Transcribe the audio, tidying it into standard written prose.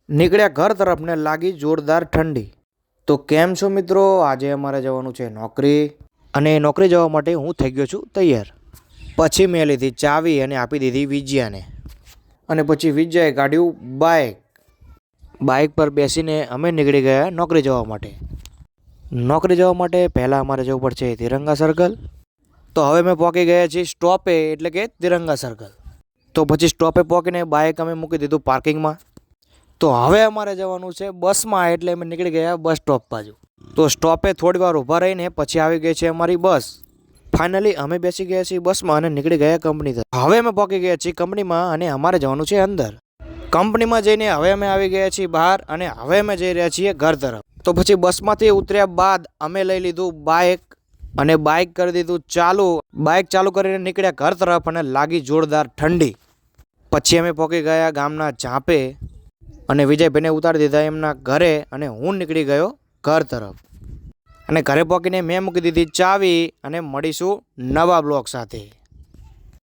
નીકળ્યા ઘર તરફ ને લાગી જોરદાર ઠંડી. તો કેમ છો મિત્રો? આજે અમારે જવાનું છે નોકરી, અને નોકરી જવા માટે હું થઈ ગયો છું તૈયાર. પછી મેં લીધી ચાવી અને આપી દીધી વિજયાને, અને પછી વિજયાએ કાઢ્યું બાઇક. બાઇક પર બેસીને અમે નીકળી ગયા નોકરી જવા માટે. નોકરી જવા માટે પહેલાં અમારે જવું પડશે તિરંગા સર્કલ. તો હવે અમે પહોંચી ગયા છીએ સ્ટોપે, એટલે કે તિરંગા સર્કલ. તો પછી સ્ટોપે પહોંચીને બાઇક અમે મૂકી દીધું પાર્કિંગમાં. તો હવે અમારે જવાનું છે બસમાં, એટલે અમે નીકળી ગયા બસ સ્ટોપ બાજુ. તો સ્ટોપે થોડી વાર ઊભા રહીને પછી આવી ગઈ છે અમારી બસ. ફાઇનલી અમે બેસી ગયા છીએ બસમાં અને નીકળી ગયા કંપની તરફ. હવે અમે પહોંચી ગયા છીએ કંપનીમાં અને અમારે જવાનું છે અંદર. કંપનીમાં જઈને હવે અમે આવી ગયા છીએ બહાર, અને હવે અમે જઈ રહ્યા છીએ ઘર તરફ. તો પછી બસમાંથી ઉતર્યા બાદ અમે લઈ લીધું બાઇક, અને બાઇક કરી દીધું ચાલુ. બાઇક ચાલુ કરીને નીકળ્યા ઘર તરફ, અને લાગી જોરદાર ઠંડી. પછી અમે પહોંચી ગયા ગામના ઝાંપે, અને વિજયભાઈને ઉતારી દીધા એમના ઘરે, અને હું નીકળી ગયો ઘર તરફ. અને ઘરે પહોંચીને મેં મૂકી દીધી ચાવી, અને મળીશું નવા બ્લોગ સાથે.